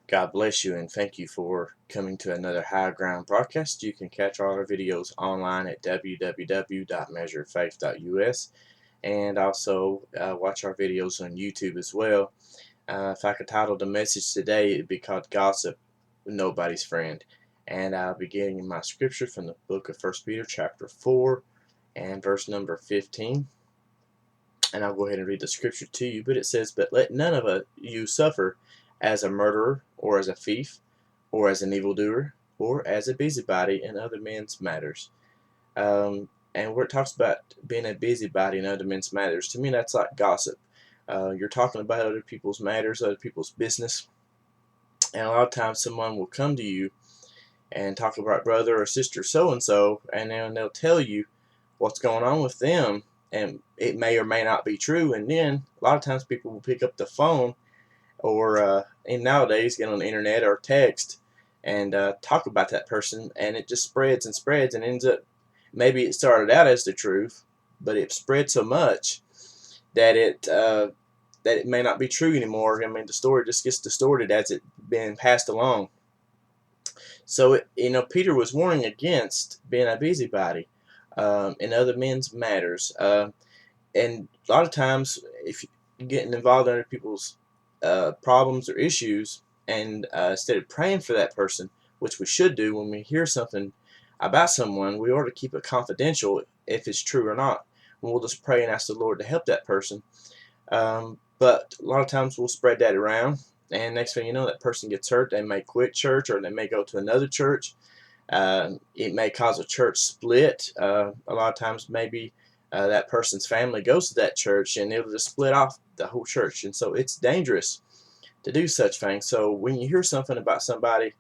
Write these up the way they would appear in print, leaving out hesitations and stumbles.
God bless you and thank you for coming to another High Ground broadcast. You can catch all our videos online at www.measurefaith.us and also watch our videos on YouTube as well. If I could title the message today, it'd be called Gossip, Nobody's Friend. And I'll be getting my scripture from the book of 1 Peter chapter 4 and verse number 15. And I'll go ahead and read the scripture to you. But it says, "But let none of you suffer as a murderer, or as a thief, or as an evildoer, or as a busybody in other men's matters." And where it talks about being a busybody in other men's matters, to me that's like gossip. You're talking about other people's matters, other people's business, and a lot of times someone will come to you and talk about brother or sister so and so, and then they'll tell you what's going on with them, and it may or may not be true. And then a lot of times people will pick up the phone or and nowadays get on the internet or text and talk about that person, and it just spreads and spreads and ends up, maybe it started out as the truth, but it spread so much that it may not be true anymore. I mean, the story just gets distorted as it's been passed along. So, Peter was warning against being a busybody in other men's matters. And a lot of times, if you're getting involved in other people's problems or issues, and instead of praying for that person, which we should do when we hear something about someone, we ought to keep it confidential if it's true or not. We'll just pray and ask the Lord to help that person. But a lot of times we'll spread that around, and next thing you know, that person gets hurt. They may quit church, or they may go to another church. It may cause a church split. A lot of times, maybe that person's family goes to that church, and it'll just split off the whole church. And so it's dangerous to do such things. So when you hear something about somebody,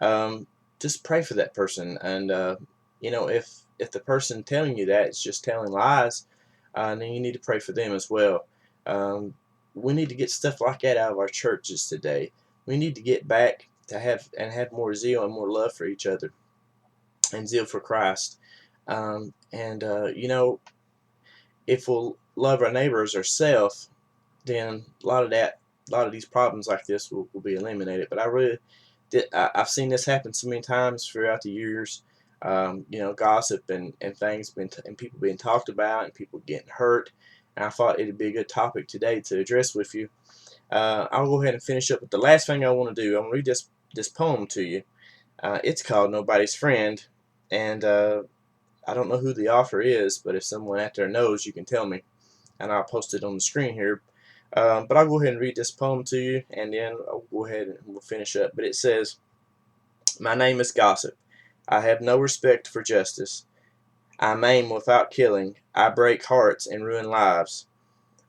um, just pray for that person. And if the person telling you that is just telling lies, then you need to pray for them as well. Um, we need to get stuff like that out of our churches today. We need to get back to have more zeal and more love for each other, and zeal for Christ. And if we'll love our neighbors ourselves, then a lot of these problems like this will be eliminated. But I've seen this happen so many times throughout the years. Gossip and things and people being talked about and people getting hurt. And I thought it'd be a good topic today to address with you. I'll go ahead and finish up with the last thing I want to do. I'm going to read this poem to you. It's called Nobody's Friend, and I don't know who the author is, but if someone out there knows, you can tell me, and I'll post it on the screen here. But I'll go ahead and read this poem to you, and then I'll go ahead and we'll finish up. But it says, "My name is Gossip. I have no respect for justice. I maim without killing. I break hearts and ruin lives.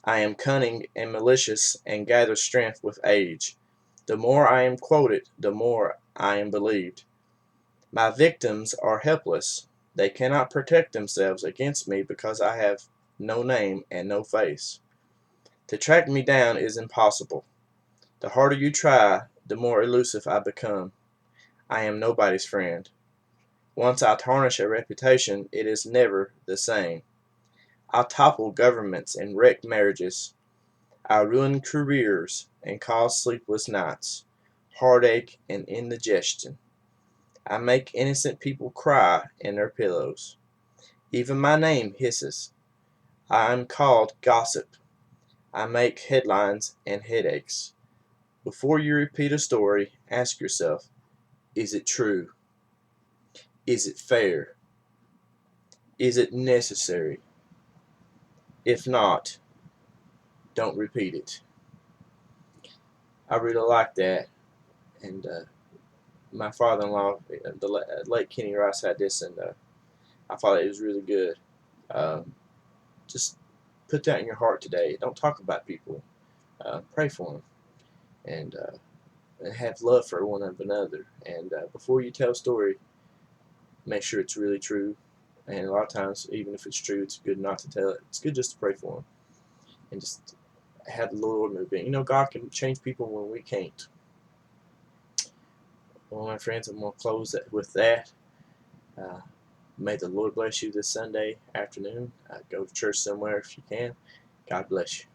I am cunning and malicious and gather strength with age. The more I am quoted, the more I am believed. My victims are helpless. They cannot protect themselves against me because I have no name and no face. To track me down is impossible. The harder you try, the more elusive I become. I am nobody's friend. Once I tarnish a reputation, it is never the same. I topple governments and wreck marriages. I ruin careers and cause sleepless nights, heartache and indigestion. I make innocent people cry in their pillows. Even my name hisses. I am called Gossip. I make headlines and headaches. Before you repeat a story, ask yourself, is it true? Is it fair? Is it necessary? If not, don't repeat it." I really like that. And my father-in-law, the late Kenny Rice, had this, and I thought it was really good. Um, just put that in your heart today. Don't talk about people. Pray for them, and have love for one another. And before you tell a story, make sure it's really true. And a lot of times, even if it's true, it's good not to tell it. It's good just to pray for them and just have the Lord move in. God can change people when we can't. Well, my friends, I'm going to close with that. Uh, May the Lord bless you this Sunday afternoon. Go to church somewhere if you can. God bless you.